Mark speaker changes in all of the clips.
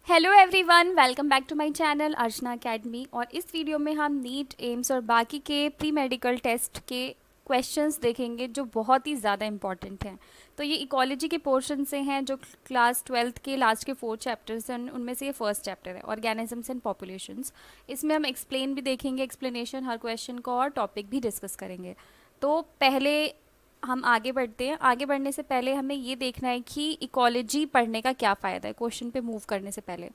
Speaker 1: Hello everyone, welcome back to my channel Archana academy. और इस video में हम नीट, एम्स और बाकी के प्री मेडिकल टेस्ट के क्वेश्चंस देखेंगे जो बहुत ही ज़्यादा इंपॉर्टेंट हैं। तो ये इकोलॉजी के पोर्शन से हैं जो क्लास 12th के लास्ट के 4 चैप्टर्स हैं, उनमें से ये फर्स्ट चैप्टर है ऑर्गेनिजम्स एंड पॉपुलेशंस। इसमें हम एक्सप्लेन भी देखेंगे, एक्सप्लेनेशन हर क्वेश्चन को, और टॉपिक भी डिस्कस करेंगे। तो पहले हम आगे बढ़ते हैं। आगे बढ़ने से पहले हमें ये देखना है कि इकोलॉजी पढ़ने का क्या फ़ायदा है क्वेश्चन पे मूव करने से पहले।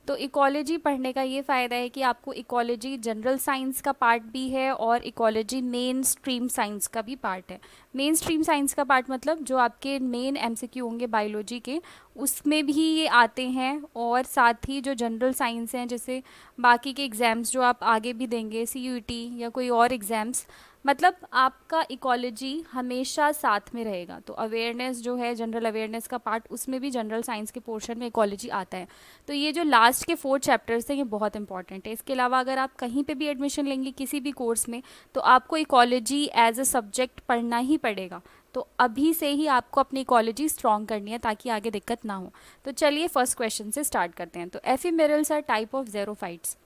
Speaker 1: तो इकोलॉजी पढ़ने का ये फ़ायदा है कि आपको इकोलॉजी जनरल साइंस का पार्ट भी है और इकोलॉजी मेन स्ट्रीम साइंस का भी पार्ट है। मेन स्ट्रीम साइंस का पार्ट मतलब जो आपके मेन एमसीक्यू होंगे बायोलॉजी के, उसमें भी ये आते हैं। और साथ ही जो जनरल साइंस हैं, जैसे बाकी के एग्ज़ाम्स जो आप आगे भी देंगे, सीयूईटी या कोई और एग्ज़ाम्स, मतलब आपका इकोलॉजी हमेशा साथ में रहेगा। तो अवेयरनेस जो है, जनरल अवेयरनेस का पार्ट, उसमें भी जनरल साइंस के पोर्शन में इकोलॉजी आता है। तो ये जो लास्ट के 4 चैप्टर्स हैं ये बहुत इंपॉर्टेंट है। इसके अलावा अगर आप कहीं पे भी एडमिशन लेंगे किसी भी कोर्स में, तो आपको इकोलॉजी एज अ सब्जेक्ट पढ़ना ही पड़ेगा। तो अभी से ही आपको अपनी इकोलॉजी स्ट्रॉन्ग करनी है ताकि आगे दिक्कत ना हो। तो चलिए फर्स्ट क्वेश्चन से स्टार्ट करते हैं। तो एफिमेरल्स आर टाइप ऑफ ज़ेरोफाइट्स।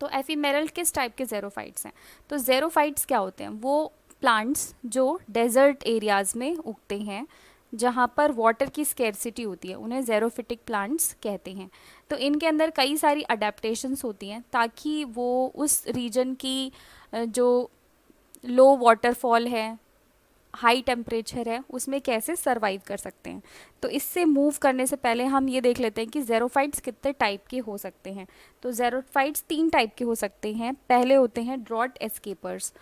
Speaker 1: तो एफिमेरल किस टाइप के ज़ेरोफाइट्स हैं? तो ज़ेरोफाइट्स क्या होते हैं? वो प्लांट्स जो डेजर्ट एरियाज़ में उगते हैं, जहाँ पर वाटर की स्केर्सिटी होती है, उन्हें ज़ेरोफिटिक प्लांट्स कहते हैं। तो इनके अंदर कई सारी अडेप्टेशंस होती हैं ताकि वो उस रीजन की जो लो वाटरफॉल है, हाई टेम्परेचर है, उसमें कैसे सरवाइव कर सकते हैं। तो इससे मूव करने से पहले हम ये देख लेते हैं कि ज़ेरोफाइट्स कितने टाइप के हो सकते हैं। तो ज़ेरोफाइट्स 3 टाइप के हो सकते हैं। पहले होते हैं ड्रॉट एस्केपर्स,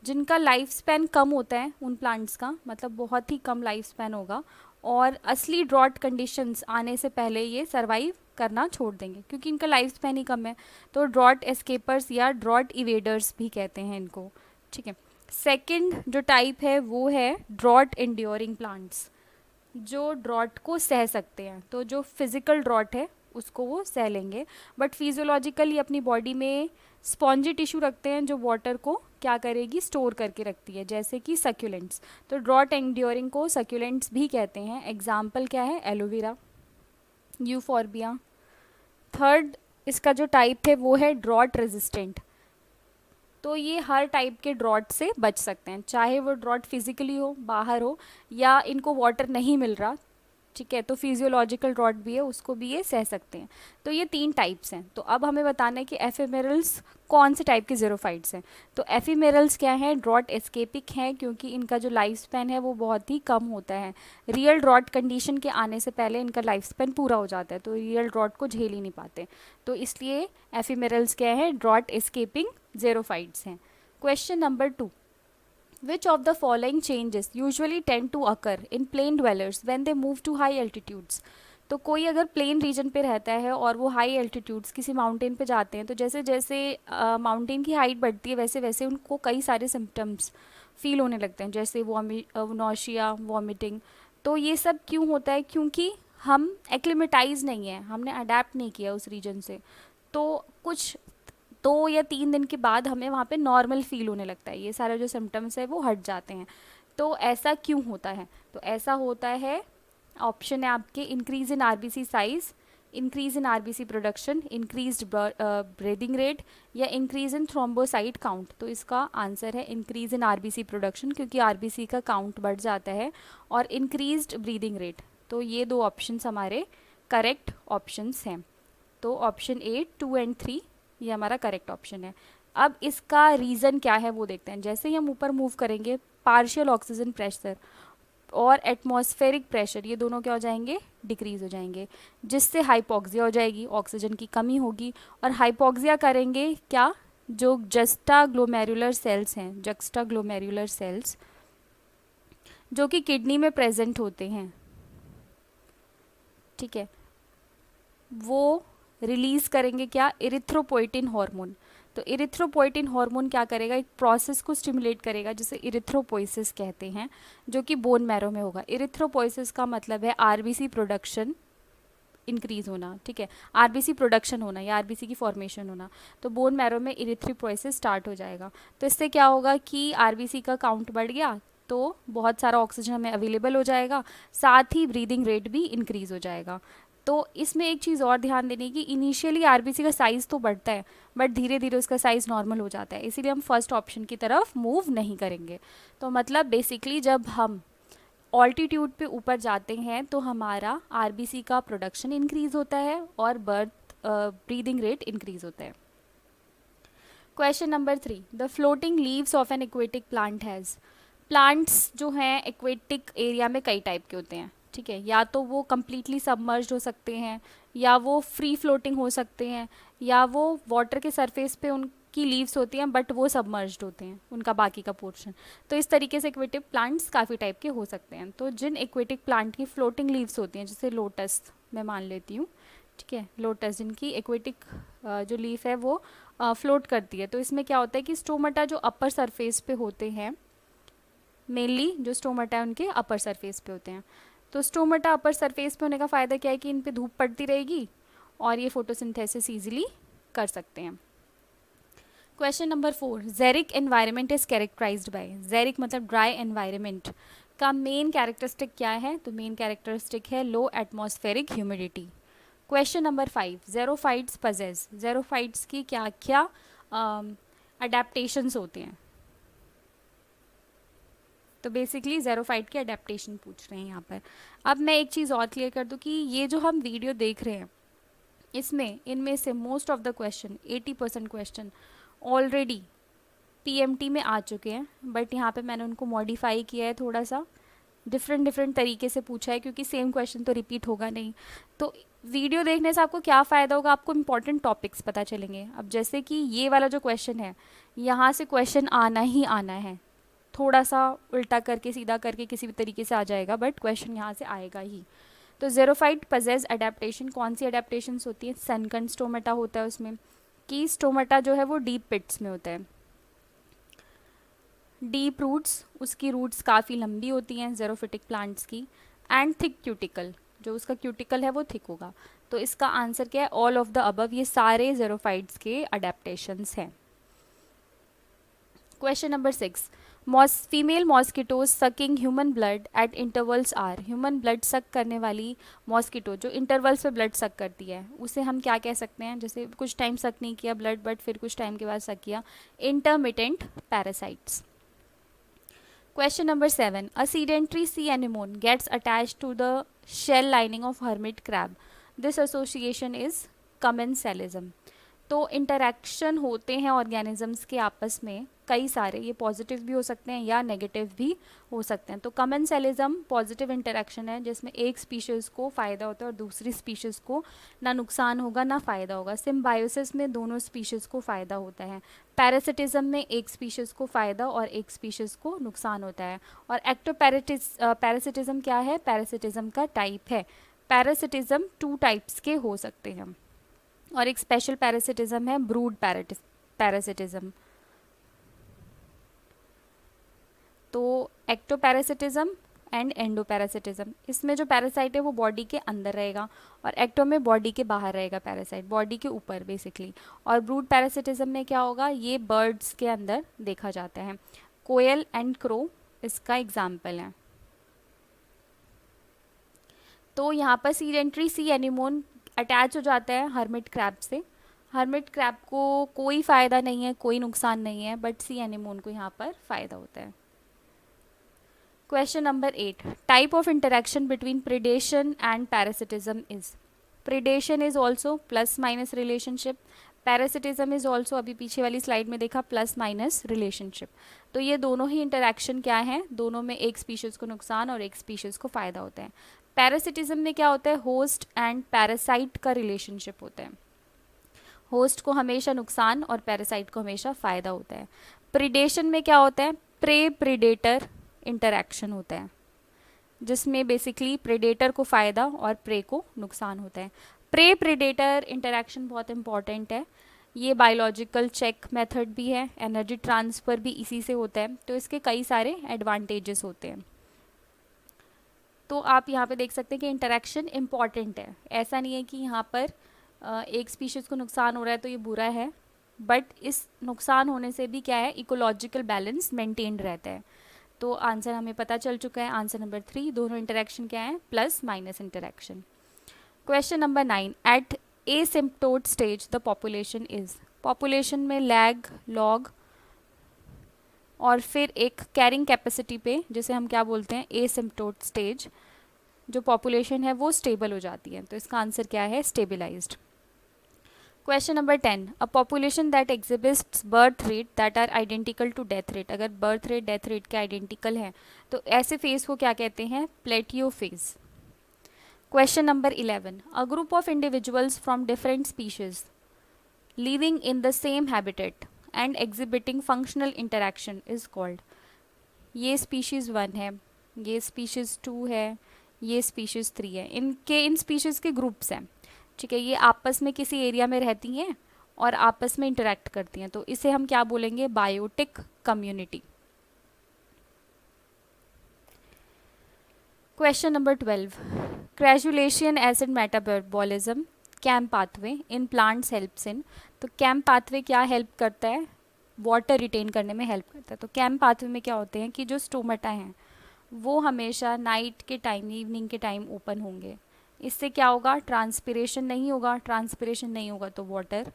Speaker 1: जिनका लाइफ स्पैन कम होता है उन प्लांट्स का, मतलब बहुत ही कम लाइफ स्पैन होगा, और असली ड्रॉट कंडीशंस आने से पहले ये सरवाइव करना छोड़ देंगे क्योंकि इनका लाइफ स्पैन ही कम है। तो ड्रॉट एस्केपर्स या ड्रॉट इवेडर्स भी कहते हैं इनको। ठीक है। सेकंड जो टाइप है वो है ड्रॉट इंड्योरिंग प्लांट्स, जो ड्रॉट को सह सकते हैं। तो जो फिजिकल ड्रॉट है उसको वो सह लेंगे, बट फिजियोलॉजिकली अपनी बॉडी में स्पॉन्जी टिश्यू रखते हैं जो वाटर को क्या करेगी, स्टोर करके रखती है, जैसे कि सक्यूलेंट्स। तो ड्रॉट एंड्योरिंग को सक्यूलेंट्स भी कहते हैं। एग्जाम्पल क्या है? एलोवेरा, यूफॉर्बिया। थर्ड इसका जो टाइप है वो है ड्रॉट रेजिस्टेंट। तो ये हर टाइप के ड्रॉट से बच सकते हैं, चाहे वो ड्रॉट फिजिकली हो, बाहर हो, या इनको वाटर नहीं मिल रहा। ठीक है। तो फिजियोलॉजिकल ड्रॉट भी है, उसको भी ये सह सकते हैं। तो ये 3 टाइप्स हैं। तो अब हमें बताना है कि एफिमेरल्स कौन से टाइप के ज़ेरोफाइट्स हैं। तो एफिमेरल्स क्या हैं? ड्रॉट एस्केपिक हैं क्योंकि इनका जो लाइफ स्पैन है वो बहुत ही कम होता है। रियल ड्रॉट कंडीशन के आने से पहले इनका लाइफ स्पैन पूरा हो जाता है, तो रियल ड्रॉट को झेल ही नहीं पाते। तो इसलिए एफिमेरल्स क्या है? ड्रॉट एस्केपिंग ज़ेरोफाइट्स हैं। Question number 2, which of the following changes usually tend to occur in plain dwellers when they move to high altitudes? तो कोई अगर प्लेन रीजन पे रहता है और वो हाई एल्टीट्यूड्स किसी माउंटेन पे जाते हैं, तो जैसे जैसे माउंटेन की हाइट बढ़ती है वैसे वैसे उनको कई सारे सिम्टम्स फील होने लगते हैं, जैसे नौशिया, वॉमिटिंग। तो ये सब क्यों होता है? क्योंकि हम एक्लिमेटाइज नहीं है, हमने अडेप्ट नहीं किया उस रीजन से। तो कुछ 2 या 3 दिन के बाद हमें वहाँ पे नॉर्मल फील होने लगता है, ये सारे जो सिम्टम्स है वो हट जाते हैं। तो ऐसा क्यों होता है? तो ऐसा होता है, ऑप्शन है आपके, increase in RBC size, increase in RBC production, increase breathing rate, या इंक्रीज इन थ्रोम्बोसाइट काउंट। तो इसका आंसर है इंक्रीज इन आरबीसी प्रोडक्शन, क्योंकि आरबीसी का काउंट बढ़ जाता है, और इंक्रीज्ड ब्रीदिंग रेट। तो ये 2 ऑप्शंस हमारे करेक्ट ऑप्शंस हैं। तो ऑप्शन ए, 2 एंड 3 ये हमारा करेक्ट ऑप्शन है। अब इसका रीज़न क्या है वो देखते हैं। जैसे ही हम ऊपर मूव करेंगे, पार्शियल ऑक्सीजन प्रेशर और एटमॉस्फेरिक प्रेशर, ये दोनों क्या हो जाएंगे? डिक्रीज हो जाएंगे, जिससे हाइपोक्सिया हो जाएगी, ऑक्सीजन की कमी होगी। और हाइपोक्सिया करेंगे क्या? जो जस्टा ग्लोमेरुलर सेल्स हैं, जक्स्टा ग्लोमेरुलर सेल्स जो कि किडनी में प्रेजेंट होते हैं, ठीक है, वो रिलीज करेंगे क्या? Erythropoietin hormone. तो इरिथ्रोपोइटिन हार्मोन क्या करेगा? एक प्रोसेस को स्टिमुलेट करेगा जिसे इरिथ्रोपोइसिस कहते हैं, जो कि बोन मैरो में होगा। इरिथ्रोपोइसिस का मतलब है आरबीसी प्रोडक्शन इंक्रीज होना। ठीक है, आरबीसी प्रोडक्शन होना या आरबीसी की फॉर्मेशन होना। तो बोन मैरो में इरिथ्रोपोइसिस स्टार्ट हो जाएगा। तो इससे क्या होगा कि आरबीसी का काउंट बढ़ गया, तो बहुत सारा ऑक्सीजन हमें अवेलेबल हो जाएगा, साथ ही ब्रीदिंग रेट भी इंक्रीज हो जाएगा। तो इसमें एक चीज़ और ध्यान देने की, इनिशियली आरबीसी का साइज़ तो बढ़ता है बट धीरे धीरे उसका साइज़ नॉर्मल हो जाता है, इसीलिए हम फर्स्ट ऑप्शन की तरफ मूव नहीं करेंगे। तो मतलब बेसिकली जब हम ऑल्टीट्यूड पे ऊपर जाते हैं तो हमारा आरबीसी का प्रोडक्शन इंक्रीज होता है और बर्थ ब्रीदिंग रेट इंक्रीज होता है। Question number 3, the floating leaves of N aquatic plant has. Plants जो हैं एक्वेटिक एरिया में कई टाइप के होते हैं, ठीक है, या तो वो कम्प्लीटली सबमर्ज्ड हो सकते हैं, या वो फ्री फ्लोटिंग हो सकते हैं, या वो वाटर के सरफेस पे उनकी लीव्स होती हैं बट वो सबमर्ज्ड होते हैं उनका बाकी का पोर्शन। तो इस तरीके से एक्वेटिक प्लांट्स काफ़ी टाइप के हो सकते हैं। तो जिन एक्वेटिक प्लांट की फ्लोटिंग लीव्स होती हैं, जैसे लोटस मैं मान लेती हूँ, ठीक है, लोटस जिनकी एक्वेटिक जो लीफ है वो फ्लोट करती है, तो इसमें क्या होता है कि स्टोमेटा जो अपर सरफेस पे होते हैं, मेनली जो स्टोमेटा है उनके अपर सरफेस पे होते हैं। तो स्टोमेटा अपर सरफेस पे होने का फ़ायदा क्या है कि इन पे धूप पड़ती रहेगी और ये फोटोसिंथेसिस इजीली कर सकते हैं। Question number 4, xeric environment is characterised by. Xeric मतलब ड्राई एनवायरनमेंट का मेन कैरेक्टरिस्टिक क्या है, तो मेन कैरेक्टरिस्टिक है low atmospheric humidity. Question number 5, xerophytes possess. Xerophytes की क्या क्या अडेप्टेशंस होते हैं, तो बेसिकली ज़ेरोफाइट के अडेप्टेशन पूछ रहे हैं यहाँ पर। अब मैं एक चीज़ और क्लियर कर दूँ कि ये जो हम वीडियो देख रहे हैं इसमें इनमें से most of the question 80% question already PMT में आ चुके हैं, बट यहाँ पे मैंने उनको मॉडिफाई किया है, थोड़ा सा डिफरेंट तरीके से पूछा है क्योंकि सेम क्वेश्चन तो रिपीट होगा नहीं। तो वीडियो देखने से आपको क्या फ़ायदा होगा, आपको इंपॉर्टेंट टॉपिक्स पता चलेंगे। अब जैसे कि ये वाला जो क्वेश्चन है, यहाँ से क्वेश्चन आना ही आना है, थोड़ा सा उल्टा करके सीधा करके किसी भी तरीके से आ जाएगा बट क्वेश्चन यहाँ से आएगा ही। तो ज़ेरोफाइट पजेस अडेप्टेशन कौन सी अडेप्टेशंस होती है, सनकन स्टोमेटा होता है उसमें, कि स्टोमेटा जो है वो डीप पिट्स में होता है, डीप रूट्स, उसकी रूट्स काफ़ी लंबी होती हैं ज़ेरोफिटिक प्लांट्स की, एंड थिक क्यूटिकल, जो उसका क्यूटिकल है वो थिक होगा। तो इसका आंसर क्या है, ऑल ऑफ द अबव, ये सारे ज़ेरोफाइट्स के अडेप्टेशंस हैं। Question number 6, female mosquitoes sucking human blood at intervals are. Human blood suck करने वाली मॉस्किटो जो इंटरवल्स पे ब्लड सक करती है उसे हम क्या कह सकते हैं, जैसे कुछ टाइम सक नहीं किया ब्लड बट फिर कुछ टाइम के बाद सक किया, intermittent parasites. Question number 7. A sedentary sea anemone gets attached to the shell lining of hermit crab. This association is commensalism. तो इंटरैक्शन होते हैं ऑर्गेनिजम्स के आपस में कई सारे, ये पॉजिटिव भी हो सकते हैं या नेगेटिव भी हो सकते हैं। तो कमेंसलिज्म पॉजिटिव इंटरैक्शन है जिसमें एक स्पीशीज़ को फ़ायदा होता है और दूसरी स्पीशीज़ को ना नुकसान होगा ना फ़ायदा होगा। सिम्बायोसिस में दोनों स्पीशीज़ को फ़ायदा होता है। पैरासिटिज्म में एक स्पीशीज़ को फ़ायदा और एक स्पीशीज़ को नुकसान होता है। और पैरासिटिज्म क्या है, पैरासिटिज्म का टाइप है। पैरासिटिज्म 2 टाइप्स के हो सकते हैं और एक स्पेशल पैरासिटिज्म है ब्रूड पैरासिटिज्म। तो एक्टोपैरासिटिज्म एंड एंडोपैरासिटिज्म, इसमें जो पैरासाइट है वो बॉडी के अंदर रहेगा और एक्टो में बॉडी के बाहर रहेगा पैरासाइट, बॉडी के ऊपर बेसिकली। और ब्रूड पैरासिटिज्म में क्या होगा, ये बर्ड्स के अंदर देखा जाता है। कोयल एंड क्रो इसका एग्जाम्पल है। तो यहाँ पर सीडेंट्री सी एनिमोन अटैच हो जाता है हर्मिट क्रैब से। हर्मिट क्रैब को कोई फ़ायदा नहीं है, कोई नुकसान नहीं है, बट सी एनिमोन को यहाँ पर फ़ायदा होता है। Question number 8, type of interaction between predation and parasitism is. Predation is also plus minus relationship, parasitism is also, अभी पीछे वाली स्लाइड में देखा, प्लस माइनस रिलेशनशिप। तो ये दोनों ही इंटरेक्शन क्या है, दोनों में एक स्पीशीज़ को नुकसान और एक स्पीशीज़ को फ़ायदा होता है। पैरासिटिज्म में क्या होता है, होस्ट एंड पैरासाइट का रिलेशनशिप होता है, होस्ट को हमेशा नुकसान और पैरासाइट को हमेशा फ़ायदा होता है। प्रिडेशन में क्या होता है, प्रे प्रिडेटर इंटरैक्शन होता है जिसमें बेसिकली प्रेडेटर को फ़ायदा और प्रे को नुकसान होता है। प्रे प्रेडेटर इंटरैक्शन बहुत इंपॉर्टेंट है, ये बायोलॉजिकल चेक मेथड भी है, एनर्जी ट्रांसफ़र भी इसी से होता है, तो इसके कई सारे एडवांटेजेस होते हैं। तो आप यहाँ पे देख सकते हैं कि इंटरैक्शन इम्पॉर्टेंट है, ऐसा नहीं है कि यहाँ पर एक स्पीशीज़ को नुकसान हो रहा है तो ये बुरा है, बट इस नुकसान होने से भी क्या है, इकोलॉजिकल बैलेंस मेंटेन्ड रहता है। तो आंसर हमें पता चल चुका है, आंसर नंबर 3, दोनों इंटरेक्शन क्या है, plus minus interaction. Question number 9, at asymptote stage the population is. Population में लैग, लॉग और फिर एक कैरिंग कैपेसिटी पे, जिसे हम क्या बोलते हैं, एसिम्प्टोट स्टेज, जो पॉपुलेशन है वो स्टेबल हो जाती है। तो इसका आंसर क्या है, stabilized. Question number 10, a population that exhibits birth rate that are identical to death rate. अगर बर्थ रेट डेथ रेट के आइडेंटिकल है तो ऐसे फेज को क्या कहते हैं, plateau phase. Question number 11, a group of individuals from different species living in the same habitat and exhibiting functional interaction is called. ये स्पीशीज 1 है, ये स्पीशीज 2 है, ये स्पीशीज 3 है। इन स्पीशीज के ग्रुप्स हैं, ठीक है। ये आपस में किसी एरिया में रहती हैं और आपस में इंटरेक्ट करती हैं, तो इसे हम क्या बोलेंगे, biotic community. Question number 12, crassulacean acid metabolism CAM pathway in plants helps in. तो कैम पाथवे क्या हेल्प करता है, वाटर रिटेन करने में हेल्प करता है। तो कैम पाथवे में क्या होते हैं कि जो स्टोमेटा हैं वो हमेशा नाइट के टाइम, इवनिंग के टाइम ओपन होंगे। इससे क्या होगा, ट्रांसपिरेशन नहीं होगा, ट्रांसपिरेशन नहीं होगा तो वाटर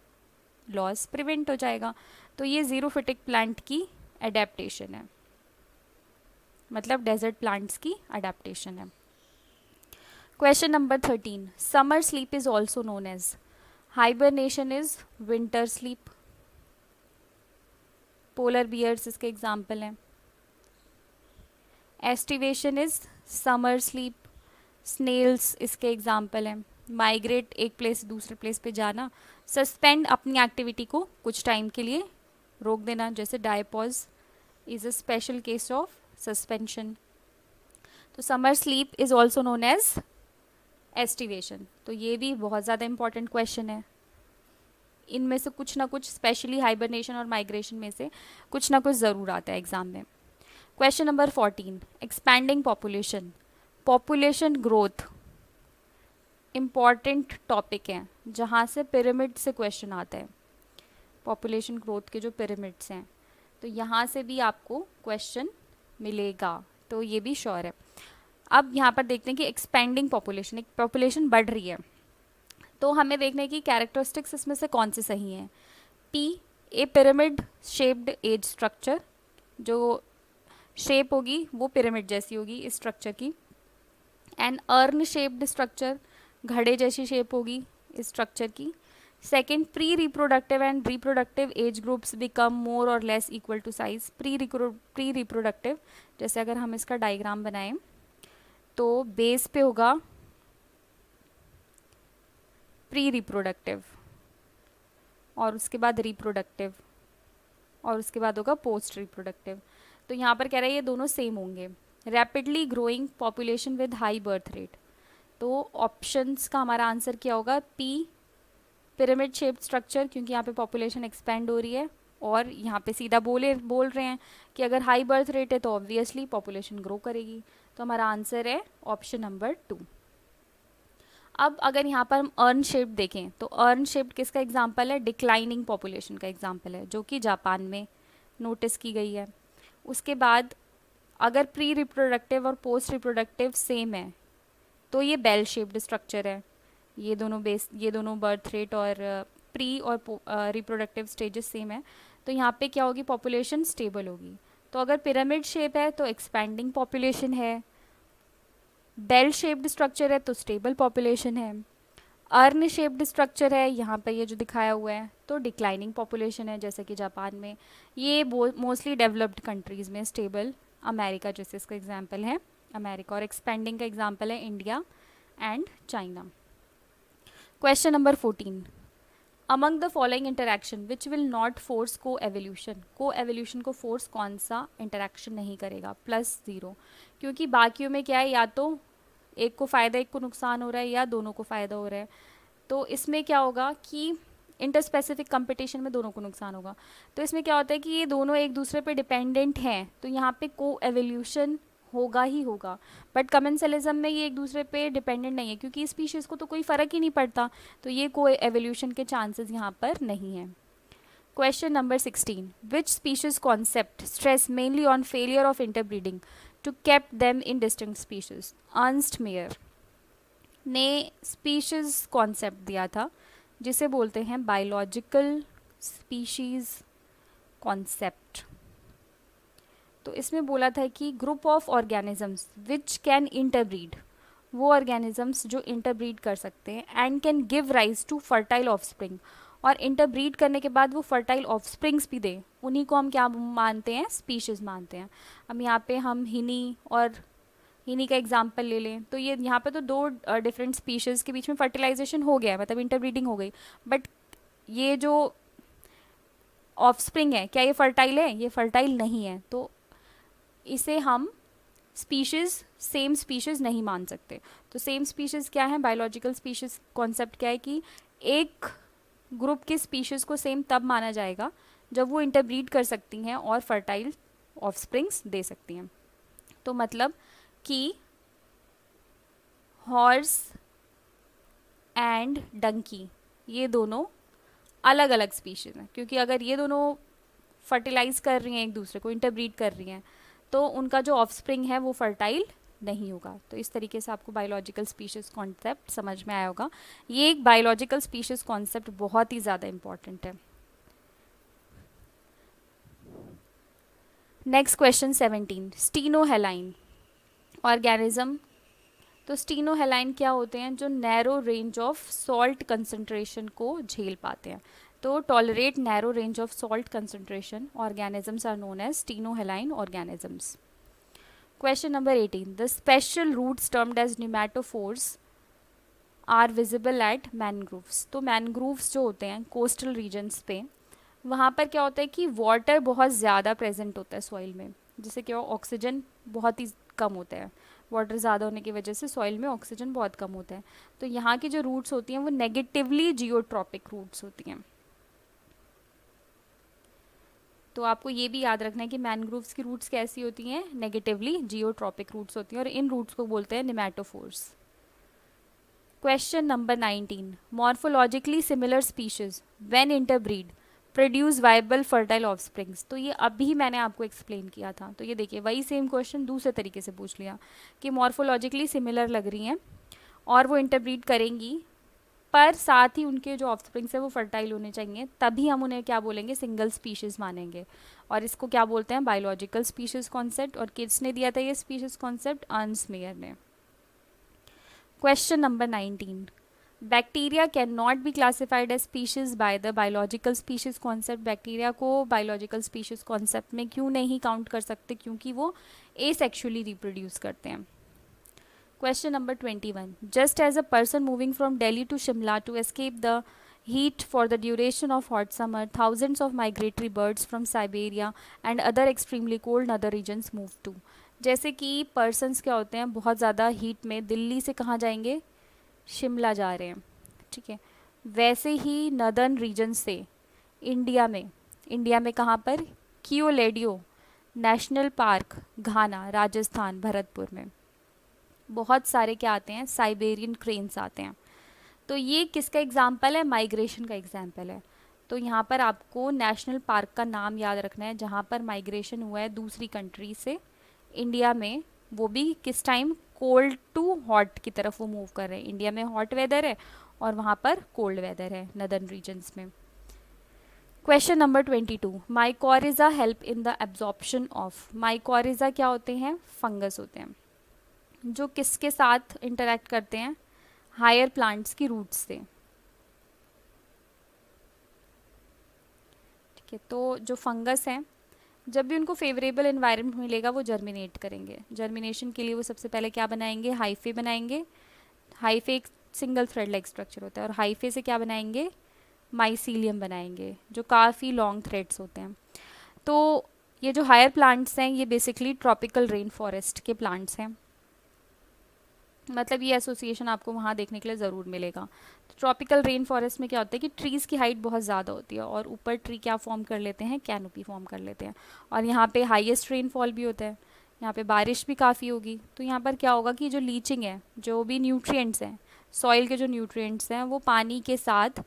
Speaker 1: लॉस प्रिवेंट हो जाएगा। तो ये जीरोफिटिक प्लांट की एडेप्टेशन है, मतलब डेजर्ट प्लांट्स की अडेप्टेशन है। Question number 13, summer sleep is also known as. Hibernation is winter sleep. Polar bears इसके एग्जाम्पल हैं। Aestivation is summer sleep. Snails इसके एग्जाम्पल हैं। माइग्रेट, एक प्लेस से दूसरे प्लेस पे जाना। सस्पेंड, अपनी एक्टिविटी को कुछ टाइम के लिए रोक देना, जैसे diapause is a special case of suspension. तो summer sleep is also known as aestivation. तो ये भी बहुत ज़्यादा इंपॉर्टेंट क्वेश्चन है। इनमें से कुछ ना कुछ, स्पेशली हाइबरनेशन और माइग्रेशन में से कुछ ना कुछ ज़रूर आता है एग्जाम में। Question number 14, expanding population, population growth important topic है जहाँ से पिरामिड से क्वेश्चन आता है। पॉपुलेशन ग्रोथ के जो पिरामिड्स हैं, तो यहाँ से भी आपको क्वेश्चन मिलेगा, तो ये भी श्योर है। अब यहाँ पर देखते हैं कि एक्सपेंडिंग पॉपुलेशन, एक पॉपुलेशन बढ़ रही है, तो हमें देखने की कैरेक्टरिस्टिक्स इसमें से कौन से सही हैं। पी, ए पिरामिड शेप्ड एज स्ट्रक्चर, जो शेप होगी वो पिरामिड जैसी होगी इस स्ट्रक्चर की। एन अर्न शेप्ड स्ट्रक्चर, घड़े जैसी शेप होगी इस स्ट्रक्चर की। Second, pre reproductive and reproductive age groups become more और less equal to size. Pre reproductive, जैसे अगर हम इसका डायग्राम बनाएं तो बेस पे होगा प्री रिप्रोडक्टिव, और उसके बाद रिप्रोडक्टिव, और उसके बाद होगा पोस्ट रिप्रोडक्टिव। तो यहाँ पर कह रहा है ये दोनों सेम होंगे। Rapidly growing population with high birth rate, तो ऑप्शंस का हमारा आंसर क्या होगा, पी, पिरामिड शेप्ड स्ट्रक्चर, क्योंकि यहाँ पे पॉपुलेशन एक्सपेंड हो रही है और यहाँ पे सीधा बोल रहे हैं कि अगर हाई बर्थ रेट है तो ऑब्वियसली पॉपुलेशन ग्रो करेगी। तो हमारा आंसर है ऑप्शन नंबर 2। अब अगर यहाँ पर हम अर्न शेप देखें तो अर्न शेप किसका एग्जाम्पल है, डिक्लाइनिंग पॉपुलेशन का एग्जाम्पल है, जो कि जापान में नोटिस की गई है। उसके बाद अगर प्री रिप्रोडक्टिव और पोस्ट रिप्रोडक्टिव सेम है तो ये बेल शेप्ड स्ट्रक्चर है। ये दोनों बर्थ रेट और प्री और रिप्रोडक्टिव स्टेजेस सेम है, तो यहाँ पे क्या होगी, पॉपुलेशन स्टेबल होगी। तो अगर पिरामिड शेप है तो एक्सपैंडिंग पॉपुलेशन है, बेल शेप्ड स्ट्रक्चर है तो स्टेबल पॉपुलेशन है, अर्न शेप्ड स्ट्रक्चर है यहाँ पर ये जो दिखाया हुआ है तो डिक्लाइनिंग पॉपुलेशन है, जैसे कि जापान में। ये मोस्टली डेवलप्ड कंट्रीज़ में स्टेबल, अमेरिका जैसे इसका एग्जाम्पल है अमेरिका, और एक्सपेंडिंग का एग्जाम्पल है India and China. Question number 14, among the following interaction which will not force को एवोल्यूशन। को एवोल्यूशन को फोर्स कौन सा इंटरैक्शन नहीं करेगा, +0, क्योंकि बाकियों में क्या है, या तो एक को फ़ायदा एक को नुकसान हो रहा है या दोनों को फ़ायदा हो रहा है। तो इसमें क्या होगा कि इंटरस्पेसिफिक कंपटीशन में दोनों को नुकसान होगा। तो इसमें क्या होता है कि ये दोनों एक दूसरे पे डिपेंडेंट हैं, तो यहाँ पे को एवोल्यूशन होगा ही होगा। बट कमेंसलिज्म में ये एक दूसरे पे डिपेंडेंट नहीं है, क्योंकि स्पीशीज़ को तो कोई फ़र्क ही नहीं पड़ता, तो ये कोई एवोल्यूशन के चांसेस यहाँ पर नहीं है। Question number 16, which species concept stress mainly on failure of interbreeding to keep them in distinct species. Ernst Mayr. ने स्पीशीज़ कॉन्सेप्ट दिया था, जिसे बोलते हैं बायोलॉजिकल स्पीशीज़ कॉन्सेप्ट। तो इसमें बोला था कि group of organisms which can interbreed, वो ऑर्गेनिजम्स जो इंटरब्रीड कर सकते हैं and can give rise to fertile offspring, और इंटरब्रीड करने के बाद वो फर्टाइल ऑफस्प्रिंग्स भी दे, उन्हीं को हम क्या मानते हैं, स्पीशीज़ मानते हैं। अब यहाँ पे हम हिनी और हिनी का एग्जाम्पल ले लें, तो ये यहाँ पे तो दो डिफरेंट स्पीशीज़ के बीच में फर्टिलाइजेशन हो गया है, मतलब इंटरब्रीडिंग हो गई, बट ये जो ऑफस्प्रिंग है क्या ये फर्टाइल है, ये फर्टाइल नहीं है, तो इसे हम स्पीशीज़ सेम स्पीशीज़ नहीं मान सकते। तो सेम स्पीशीज़ क्या है, बायोलॉजिकल स्पीशीज़ कॉन्सेप्ट क्या है कि एक ग्रुप के स्पीशीज़ को सेम तब माना जाएगा जब वो इंटरब्रीड कर सकती हैं और फर्टाइल ऑफस्प्रिंग्स दे सकती हैं। तो मतलब कि हॉर्स एंड डंकी ये दोनों अलग अलग स्पीशीज़ हैं, क्योंकि अगर ये दोनों फर्टिलाइज कर रही हैं, एक दूसरे को इंटरब्रीड कर रही हैं, तो उनका जो ऑफस्प्रिंग है वो फर्टाइल नहीं होगा। तो इस तरीके से आपको बायोलॉजिकल स्पीशीज़ कॉन्सेप्ट समझ में आया होगा। ये एक बायोलॉजिकल स्पीशीज़ कॉन्सेप्ट बहुत ही ज़्यादा इंपॉर्टेंट है। Next question 17, stenohaline organism. तो स्टीनोहेलाइन क्या होते हैं, जो narrow range of salt concentration को झेल पाते हैं। तो tolerate narrow range of salt concentration organisms are known as stenohaline organisms. Question number 18, the special roots termed as pneumatophores are visible at mangroves. तो मैनग्रोव्स जो होते हैं कोस्टल रीजन्स पे, वहाँ पर क्या होता है कि वाटर बहुत ज़्यादा प्रेजेंट होता है सॉइल में, जिससे क्या ऑक्सीजन बहुत ही कम होता है, वाटर ज़्यादा होने की वजह से सॉइल में ऑक्सीजन बहुत कम होता है। तो यहाँ की जो रूट्स होती हैं वो नेगेटिवली जियोट्रॉपिक रूट्स होती हैं। तो आपको ये भी याद रखना है कि मैनग्रोव्स की रूट्स कैसी होती हैं, नेगेटिवली जियोट्रॉपिक रूट्स होती हैं, और इन रूट्स को बोलते हैं pneumatophores. Question number 19, morphologically similar species when interbreed produce viable fertile offsprings. तो ये अभी मैंने आपको एक्सप्लेन किया था। तो ये देखिए वही सेम क्वेश्चन दूसरे तरीके से पूछ लिया कि मॉर्फोलॉजिकली सिमिलर लग रही हैं और वो इंटरब्रीड करेंगी, पर साथ ही उनके जो ऑफस्प्रिंग्स है वो फर्टाइल होने चाहिए, तभी हम उन्हें क्या बोलेंगे, सिंगल स्पीशीज़ मानेंगे। और इसको क्या बोलते हैं, बायोलॉजिकल स्पीशीज़ कॉन्सेप्ट। और किसने दिया था ये स्पीशीज़ कॉन्सेप्ट, अर्न्स्ट मेयर ने। Question number 19, bacteria can not be classified as species by the biological species concept. Bacteria को बायोलॉजिकल स्पीशीज कॉन्सेप्ट में क्यों नहीं काउंट कर सकते, क्योंकि वो एसेक्सुअली रिप्रोड्यूस करते हैं। Question number 21, just as a person moving from Delhi to Shimla to escape the heat for the duration of hot summer, thousands of migratory birds from Siberia and other extremely cold other regions move to। जैसे कि persons क्या होते हैं, बहुत ज़्यादा heat में दिल्ली से कहाँ जाएंगे, शिमला जा रहे हैं, ठीक है। वैसे ही नदर्न रीजन से इंडिया में कहाँ पर, कियोलेडियो नेशनल पार्क, घाना, राजस्थान, भरतपुर में बहुत सारे क्या आते हैं, साइबेरियन क्रेन्स आते हैं। तो ये किसका एग्जाम्पल है, माइग्रेशन का एग्जाम्पल है। तो यहाँ पर आपको नेशनल पार्क का नाम याद रखना है जहाँ पर माइग्रेशन हुआ है दूसरी कंट्री से इंडिया में, वो भी किस टाइम, कोल्ड टू हॉट की तरफ वो मूव कर रहे हैं। इंडिया में हॉट वेदर है और वहाँ पर कोल्ड वेदर है नदर्न रीजन्स में। Question number 22, mycorrhiza help in the absorption of. Mycorrhiza क्या होते हैं, फंगस होते हैं, जो किसके साथ इंटरेक्ट करते हैं, हायर प्लांट्स की रूट्स से, ठीक है। तो जो फंगस हैं, जब भी उनको फेवरेबल एनवायरनमेंट मिलेगा वो जर्मिनेट करेंगे। जर्मिनेशन के लिए वो सबसे पहले क्या बनाएंगे, हाइफे बनाएंगे। हाइफे एक सिंगल थ्रेड लाइक स्ट्रक्चर होता है, और हाइफे से क्या बनाएंगे, माइसीलियम बनाएंगे, जो काफ़ी लॉन्ग थ्रेड्स होते हैं। तो ये जो हायर प्लांट्स हैं ये बेसिकली ट्रॉपिकल रेन फॉरेस्ट के प्लांट्स हैं, मतलब ये एसोसिएशन आपको वहाँ देखने के लिए ज़रूर मिलेगा। तो ट्रॉपिकल रेन फॉरेस्ट में क्या होता है कि ट्रीज़ की हाइट बहुत ज़्यादा होती है और ऊपर ट्री क्या फॉर्म कर लेते हैं, कैनोपी फॉर्म कर लेते हैं, और यहाँ पे हाईएस्ट रेनफॉल भी होता है, यहाँ पे बारिश भी काफ़ी होगी। तो यहाँ पर क्या होगा कि जो लीचिंग है, जो भी न्यूट्रिएंट्स हैं, सॉइल के जो न्यूट्रिएंट्स हैं वो पानी के साथ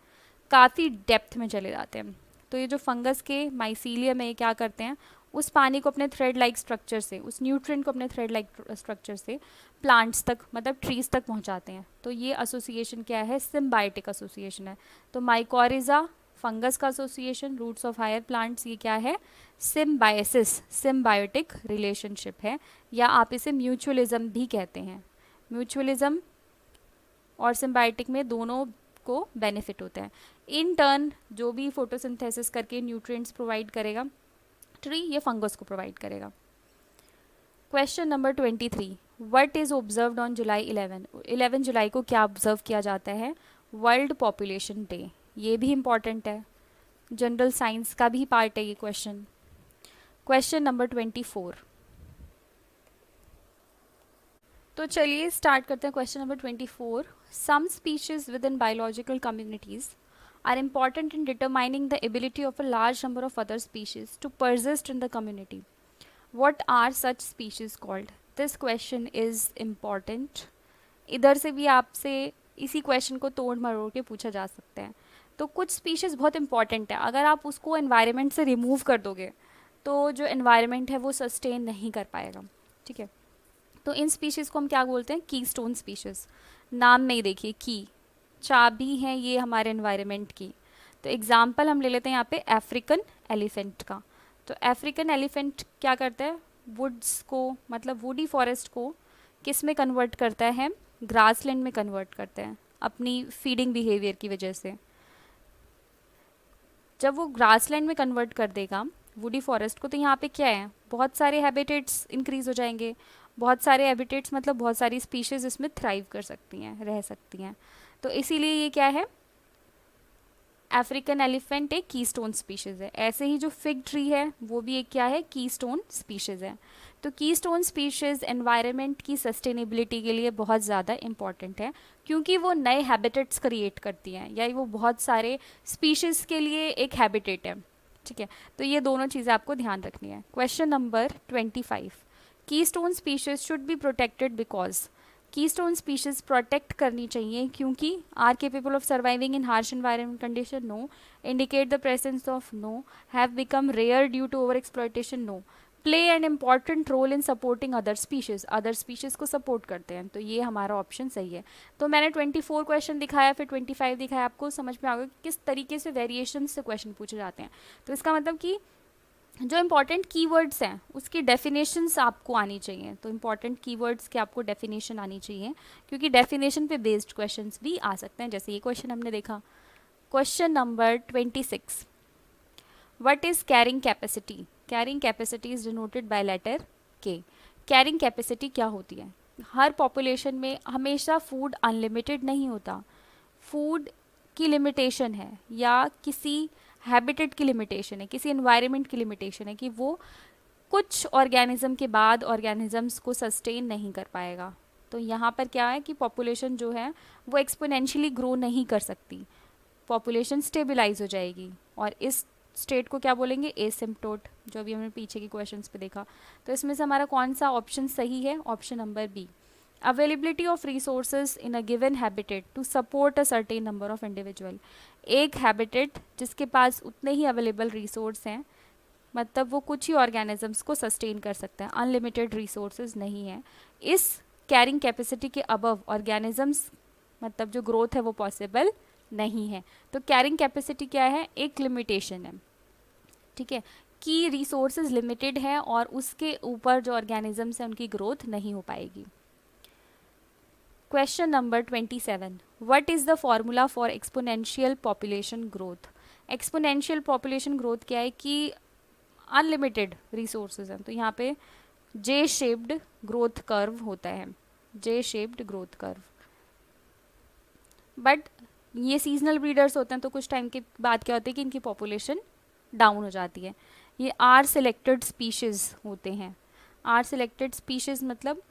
Speaker 1: काफ़ी डेप्थ में चले जाते हैं। तो ये जो फंगस के माइसीलियम है ये क्या करते हैं, उस पानी को अपने थ्रेड लाइक स्ट्रक्चर से, उस न्यूट्रिएंट को अपने थ्रेड लाइक स्ट्रक्चर से प्लांट्स तक मतलब ट्रीज तक पहुंचाते हैं। तो ये एसोसिएशन क्या है, सिम्बायोटिक एसोसिएशन है। तो माइकोरिजा फंगस का association, roots of higher plants, ये क्या है, सिम्बायसिस, सिम्बायोटिक रिलेशनशिप है, या आप इसे म्यूचुअलिज्म भी कहते हैं। म्यूचुअलिज्म और सिम्बायोटिक में दोनों को बेनिफिट होते हैं। इन टर्न जो भी फोटोसिंथेसिस करके न्यूट्रिएंट्स प्रोवाइड करेगा ट्री, ये फंगस को प्रोवाइड करेगा। Question number 23, what is observed on July 11 जुलाई को क्या ऑब्जर्व किया जाता है, वर्ल्ड पॉपुलेशन डे। ये भी इंपॉर्टेंट है, जनरल साइंस का भी पार्ट है ये क्वेश्चन। क्वेश्चन नंबर 24, तो चलिए स्टार्ट करते हैं question number 24। Some species within biological communities are important in determining the ability of a large number of other species to persist in the community. What are such species called? This question is important. इधर से भी आपसे इसी question को तोड़ मरोड़ के पूछा जा सकता है। तो कुछ स्पीशीज़ बहुत इंपॉर्टेंट है, अगर आप उसको एनवायरनमेंट से रिमूव कर दोगे तो जो एनवायरनमेंट है वो सस्टेन नहीं कर पाएगा, ठीक है। तो इन स्पीशीज़ को हम क्या बोलते हैं, की स्टोन स्पीशीज़। नाम में ही देखिए, की चाबी हैं ये हमारे एनवायरनमेंट की। तो एग्जाम्पल हम ले लेते हैं यहाँ पे अफ्रीकन एलिफेंट का। तो अफ्रीकन एलिफेंट क्या करता है, वुड्स को मतलब वुडी फॉरेस्ट को किस में कन्वर्ट करता है, ग्रासलैंड में कन्वर्ट करता है अपनी फीडिंग बिहेवियर की वजह से। जब वो ग्रासलैंड में कन्वर्ट कर देगा वुडी फॉरेस्ट को, तो यहाँ पे क्या है, बहुत सारे हैबिटेट्स इंक्रीज हो जाएंगे। बहुत सारे हैबिटेट्स मतलब बहुत सारी स्पीशीज इसमें थ्राइव कर सकती हैं, रह सकती हैं। तो इसीलिए ये क्या है, अफ्रीकन एलिफेंट एक कीस्टोन स्पीशीज़ है। ऐसे ही जो फिग ट्री है वो भी एक क्या है, कीस्टोन स्पीशीज़ है। तो कीस्टोन स्पीशीज़ एनवायरनमेंट की सस्टेनेबिलिटी के लिए बहुत ज़्यादा इंपॉर्टेंट है, क्योंकि वो नए हैबिटेट्स क्रिएट करती हैं, या वो बहुत सारे स्पीशीज़ के लिए एक हैबिटेट है, ठीक है। तो ये दोनों चीज़ें आपको ध्यान रखनी है। Question number 25, keystone species should be protected because, keystone species protect करनी चाहिए क्योंकि are capable of surviving in harsh environment condition, no, indicate the presence of, no, have become rare due to over exploitation, no, play an important role in supporting other species को support करते हैं। तो ये हमारा option सही है। तो मैंने 24 क्वेश्चन दिखाया, फिर 25 दिखाया, आपको समझ में आ गया कि किस तरीके से वेरिएशन से क्वेश्चन पूछे जाते हैं। तो इसका मतलब कि जो इम्पॉर्टेंट कीवर्ड्स हैं उसकी डेफिनेशंस आपको आनी चाहिए। तो इम्पॉर्टेंट कीवर्ड्स की आपको डेफिनेशन आनी चाहिए, क्योंकि डेफिनेशन पे बेस्ड क्वेश्चंस भी आ सकते हैं, जैसे ये क्वेश्चन हमने देखा। Question number 26, what is carrying capacity? Carrying capacity is denoted by letter K. Carrying capacity क्या होती है? हर पॉपुलेशन में हमेशा फूड अनलिमिटेड नहीं होता, फूड की लिमिटेशन है, या किसी हैबिटेट की लिमिटेशन है, किसी एनवायरनमेंट की लिमिटेशन है कि वो कुछ ऑर्गेनिज्म के बाद ऑर्गेनिजम्स को सस्टेन नहीं कर पाएगा। तो यहाँ पर क्या है कि पॉपुलेशन जो है वो एक्सपोनेंशियली ग्रो नहीं कर सकती, पॉपुलेशन स्टेबलाइज हो जाएगी, और इस स्टेट को क्या बोलेंगे, एसिम्प्टोट, जो भी हमने पीछे के क्वेश्चंस पे देखा। तो इसमें से हमारा कौन सा ऑप्शन सही है? Option number B, availability of resources in a given habitat to support a certain number of individual. एक हैबिटेट जिसके पास उतने ही अवेलेबल रिसोर्स हैं, मतलब वो कुछ ही ऑर्गेनिजम्स को सस्टेन कर सकता है, अनलिमिटेड रिसोर्सेज नहीं है। इस कैरिंग कैपेसिटी के अबव ऑर्गेनिजम्स मतलब जो ग्रोथ है वो पॉसिबल नहीं है। तो कैरिंग कैपेसिटी क्या है? एक लिमिटेशन है, ठीक है, कि रिसोर्सेज लिमिटेड है और उसके ऊपर जो ऑर्गेनिजम्स हैं उनकी ग्रोथ नहीं हो पाएगी। Question number 27, what is the formula for exponential population growth? Exponential population growth क्या है कि अनलिमिटेड रिसोर्सेज हैं, तो यहाँ पे जे शेप्ड ग्रोथ कर्व होता है, जे शेप्ड ग्रोथ कर्व। बट ये सीजनल ब्रीडर्स होते हैं, तो कुछ टाइम के बाद क्या होता है कि इनकी पॉपुलेशन डाउन हो जाती है। ये आर सिलेक्टेड स्पीशीज़ होते हैं। आर सिलेक्टेड स्पीशीज़ मतलब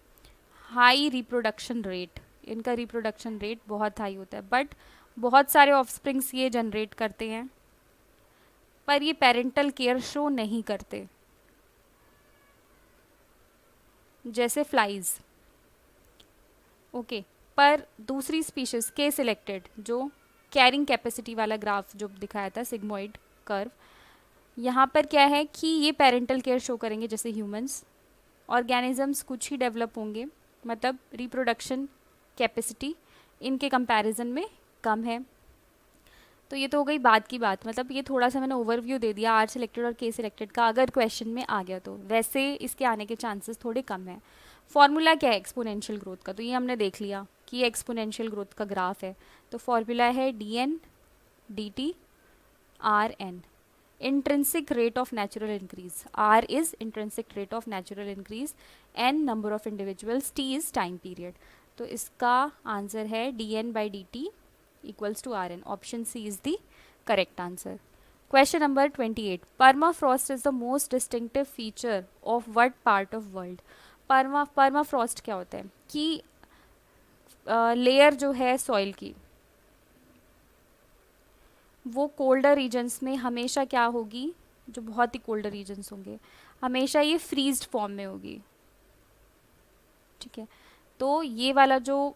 Speaker 1: हाई रिप्रोडक्शन रेट, इनका रिप्रोडक्शन रेट बहुत हाई होता है, बट बहुत सारे ऑफस्प्रिंग्स ये जनरेट करते हैं, पर ये पेरेंटल केयर शो नहीं करते, जैसे फ्लाइज, ओके। पर दूसरी स्पीशीज के सिलेक्टेड, जो कैरिंग कैपेसिटी वाला ग्राफ जो दिखाया था सिग्मोइड कर्व, यहाँ पर क्या है कि ये पेरेंटल केयर शो करेंगे जैसे ह्यूमंस। ऑर्गेनिजम्स कुछ ही डेवलप होंगे, मतलब रिप्रोडक्शन कैपेसिटी इनके कंपैरिजन में कम है। तो ये तो हो गई बात की बात, मतलब ये थोड़ा सा मैंने ओवरव्यू दे दिया आर सिलेक्टेड और के सिलेक्टेड का, अगर क्वेश्चन में आ गया तो। वैसे इसके आने के चांसेस थोड़े कम हैं। फॉर्मूला क्या है एक्सपोनेंशियल ग्रोथ का, तो ये हमने देख लिया कि ये एक्सपोनेंशियल ग्रोथ का ग्राफ है। तो फॉर्मूला है dn dt rn, intrinsic rate of natural increase, r is intrinsic rate of natural increase, n number of individuals, t is time period। तो इसका आंसर है dn by dt equals to rn, option c is the correct answer। Question number 28, permafrost is the most distinctive feature of what part of world? permafrost क्या होता है कि layer जो है soil की वो कोल्डर रीजन्स में हमेशा क्या होगी, जो बहुत ही कोल्डर रीजन्स होंगे हमेशा ये फ्रीज्ड फॉर्म में होगी। ठीक है, तो ये वाला जो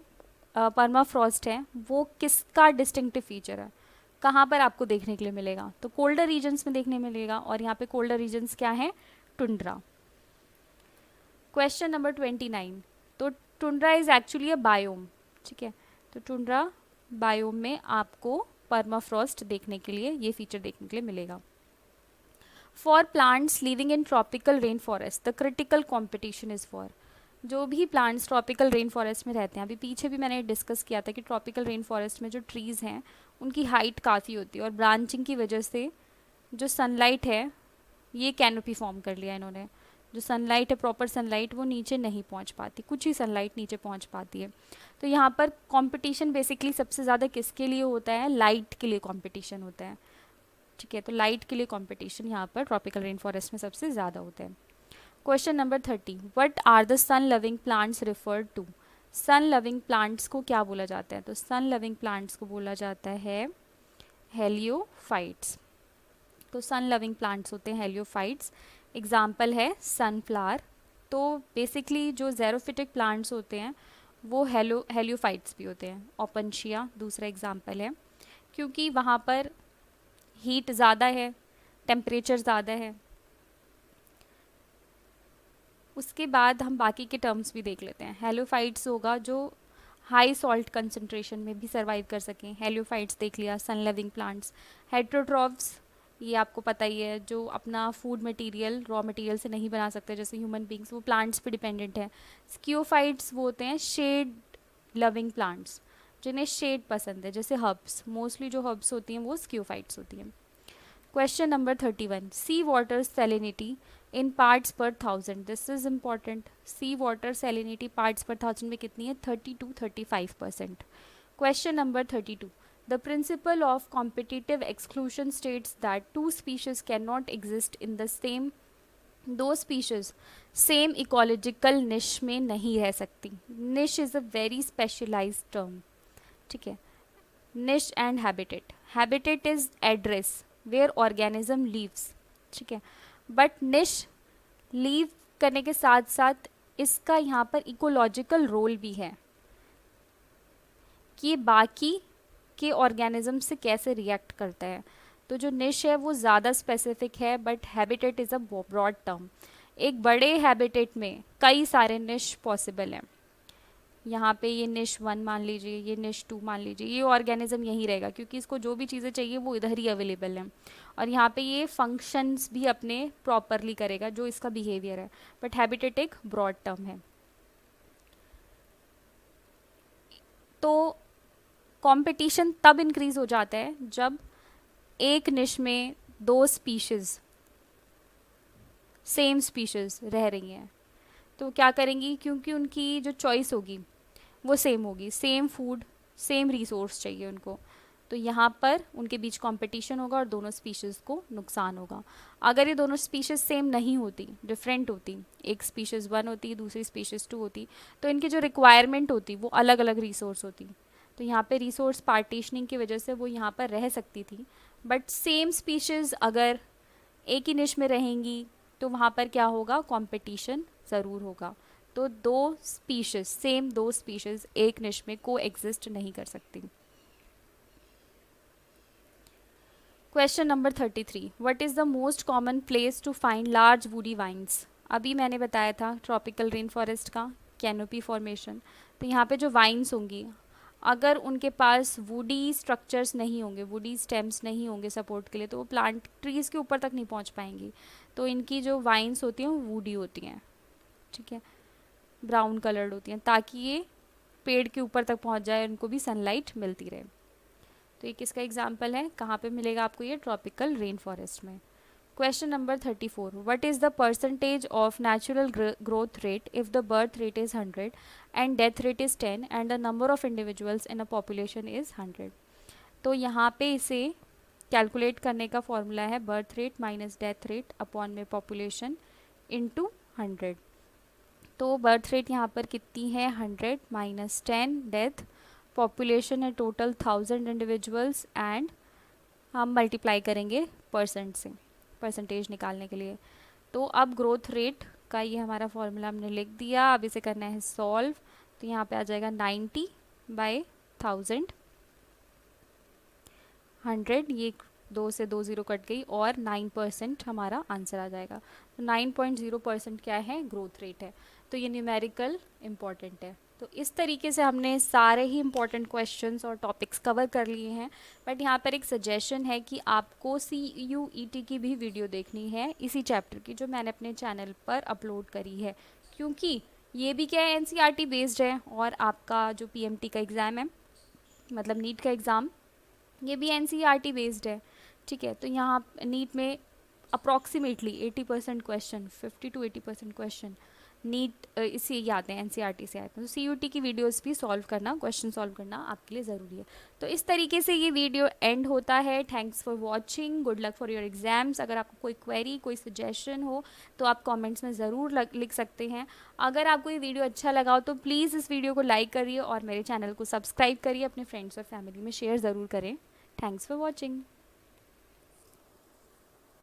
Speaker 1: परमाफ्रॉस्ट है वो किसका डिस्टिंक्टिव फीचर है, कहाँ पर आपको देखने के लिए मिलेगा, तो कोल्डर रीजन्स में देखने मिलेगा। और यहाँ पे कोल्डर रीजन्स क्या है, टुंड्रा। क्वेश्चन नंबर 29, तो tundra is actually a biome. ठीक है, तो टुंड्रा बायोम में आपको परमाफ्रॉस्ट देखने के लिए, ये फीचर देखने के लिए मिलेगा। For plants living in tropical rain forest the critical competition is for, जो भी प्लांट्स ट्रॉपिकल रेन फॉरेस्ट में रहते हैं, अभी पीछे भी मैंने डिस्कस किया था कि ट्रॉपिकल रेन फॉरेस्ट में जो ट्रीज़ हैं उनकी हाइट काफ़ी होती है और ब्रांचिंग की वजह से जो सनलाइट है, ये कैनोपी फॉर्म कर लिया इन्होंने, जो सनलाइट है प्रॉपर सनलाइट वो नीचे नहीं पहुंच पाती, कुछ ही सनलाइट नीचे पहुंच पाती है। तो यहाँ पर कंपटीशन बेसिकली सबसे ज़्यादा किसके लिए होता है, लाइट के लिए कंपटीशन होता है। ठीक है, तो लाइट के लिए कंपटीशन यहाँ पर ट्रॉपिकल रेन फॉरेस्ट में सबसे ज़्यादा होता है। Question number 30, what are the sun loving plants referred to? Sun loving plants को क्या बोला जाता है, तो सन लविंग प्लांट्स को बोला जाता है हेलियोफाइट्स। तो सन लविंग प्लांट्स होते हैं हेलियोफाइट्स। एग्जाम्पल है सनफ्लावर। तो बेसिकली जो ज़ेरोफिटिक प्लांट्स होते हैं वो हेलियोफाइट्स भी होते हैं। ओपनशिया दूसरा एग्जाम्पल है, क्योंकि वहाँ पर हीट ज़्यादा है, टेम्परेचर ज़्यादा है। उसके बाद हम बाकी के टर्म्स भी देख लेते हैं। हेलियोफाइट्स होगा जो हाई सॉल्ट कंसंट्रेशन में भी सर्वाइव कर सकें, हेलियोफाइट्स देख लिया। सन लिविंग प्लांट्स। हेट्रोट्रॉफ्स, ये आपको पता ही है, जो अपना फूड मटेरियल रॉ मटेरियल से नहीं बना सकते जैसे ह्यूमन बींग्स, वो प्लांट्स पे डिपेंडेंट है। स्क्योफाइट्स वो होते हैं शेड लविंग प्लांट्स, जिन्हें शेड पसंद है, जैसे हर्ब्स, मोस्टली जो हर्ब्स होती हैं वो स्क्योफाइट्स होती हैं। Question number 31, sea water salinity in parts per 1000, this is important. Sea water salinity parts per 1000 में कितनी है, 30-35%। Question number 32, the principle of competitive exclusion states that two species can not exist in the same, दो species same ecological niche में नहीं रह सकती। Niche is a very specialised term. ठीक है, niche and habitat. Habitat is address where organism leaves. ठीक है, but निश लीव करने के साथ साथ इसका यहाँ पर इकोलॉजिकल रोल भी है कि बाकी के ऑर्गेनिज्म से कैसे रिएक्ट करता है। तो जो निश है वो ज़्यादा स्पेसिफिक है, but habitat is a broad term. एक बड़े हैबिटेट में कई सारे निश पॉसिबल हैं। यहाँ पे ये निश 1 मान लीजिए, ये निश 2 मान लीजिए, ये ऑर्गेनिज्म यहीं रहेगा क्योंकि इसको जो भी चीज़ें चाहिए वो इधर ही अवेलेबल हैं। और यहाँ पे ये फंक्शंस भी अपने प्रॉपरली करेगा जो इसका बिहेवियर है, बट हैबिटेट एक ब्रॉड टर्म है। तो कंपटीशन तब इंक्रीज हो जाता है जब एक निश में दो स्पीशीज, सेम स्पीशीज रह रही हैं, तो क्या करेंगी, क्योंकि उनकी जो चॉइस होगी वो सेम होगी, सेम फूड सेम रिसोर्स चाहिए उनको, तो यहाँ पर उनके बीच कंपटीशन होगा और दोनों स्पीशीज़ को नुकसान होगा। अगर ये दोनों स्पीशीज़ सेम नहीं होती, डिफरेंट होती, एक स्पीशीज़ 1 होती दूसरी स्पीशीज़ 2 होती, तो इनकी जो रिक्वायरमेंट होती वो अलग अलग रिसोर्स होती। तो यहाँ पे रिसोर्स पार्टीशनिंग की वजह से वो यहाँ पर रह सकती थी, बट सेम स्पीशीज़ अगर एक ही निश में रहेंगी तो वहाँ पर क्या होगा, कंपटीशन ज़रूर होगा। तो दो स्पीशीज़, सेम दो स्पीशीज़ एक निश में को एग्जिस्ट नहीं कर सकती। Question number 33, what is the most common place to find large woody vines. अभी मैंने बताया था ट्रॉपिकल रेन फॉरेस्ट का कैनोपी फॉर्मेशन। तो यहाँ पे जो वाइन्स होंगी, अगर उनके पास वुडी स्ट्रक्चर्स नहीं होंगे, वुडी स्टेम्स नहीं होंगे सपोर्ट के लिए, तो वो प्लांट ट्रीज़ के ऊपर तक नहीं पहुँच पाएंगी। तो इनकी जो वाइन्स होती हैं वो वुडी होती हैं, ठीक है, ब्राउन कलर्ड होती हैं, ताकि ये पेड़ के ऊपर तक पहुँच जाए, उनको भी सनलाइट मिलती रहे। तो ये किसका एग्जाम्पल है, कहाँ पे मिलेगा आपको ये, ट्रॉपिकल रेन फॉरेस्ट में। Question number 34, what is the percentage of natural growth rate if the birth rate is 100 and death rate is 10 and the number of individuals in a population is 100। तो यहाँ पे इसे calculate करने का formula है birth rate minus death rate upon में population into 100। तो birth rate यहाँ पर कितनी है, 100 माइनस 10 डेथ, पॉपुलेशन है टोटल 1000 इंडिविजुअल्स, एंड हम मल्टीप्लाई करेंगे परसेंट से, परसेंटेज निकालने के लिए। तो अब ग्रोथ रेट का ये हमारा फॉर्मूला हमने लिख दिया, अब इसे करना है सॉल्व। तो यहाँ पे आ जाएगा 90/1000, 100, ये 2 से 2 ज़ीरो कट गई, और 9% हमारा आंसर आ जाएगा। तो 9.0% क्या है, ग्रोथ रेट है। तो ये न्यूमेरिकल इम्पॉर्टेंट है। तो इस तरीके से हमने सारे ही इम्पॉर्टेंट क्वेश्चंस और टॉपिक्स कवर कर लिए हैं। बट यहाँ पर एक सजेशन है कि आपको CUET की भी वीडियो देखनी है इसी चैप्टर की, जो मैंने अपने चैनल पर अपलोड करी है, क्योंकि ये भी क्या है, NCERT बेस्ड है, और आपका जो PMT का एग्ज़ाम है, मतलब नीट का एग्ज़ाम, ये भी NCERT बेस्ड है, ठीक है। तो यहाँ नीट में approximately 80% question, 50 to 80% question NEET इससे ही आते हैं, NCERT से आते हैं। तो CUT की वीडियोस भी सॉल्व करना, क्वेश्चन सॉल्व करना आपके लिए ज़रूरी है। तो इस तरीके से ये वीडियो एंड होता है। Thanks for watching, good luck for your exams. अगर आपको कोई क्वेरी, कोई सजेशन हो तो आप कमेंट्स में ज़रूर लिख सकते हैं। अगर आपको ये वीडियो अच्छा लगा हो तो प्लीज़ इस वीडियो को लाइक करिए और मेरे चैनल को सब्सक्राइब करिए, अपने फ्रेंड्स और फैमिली में शेयर ज़रूर करें। Thanks for watching.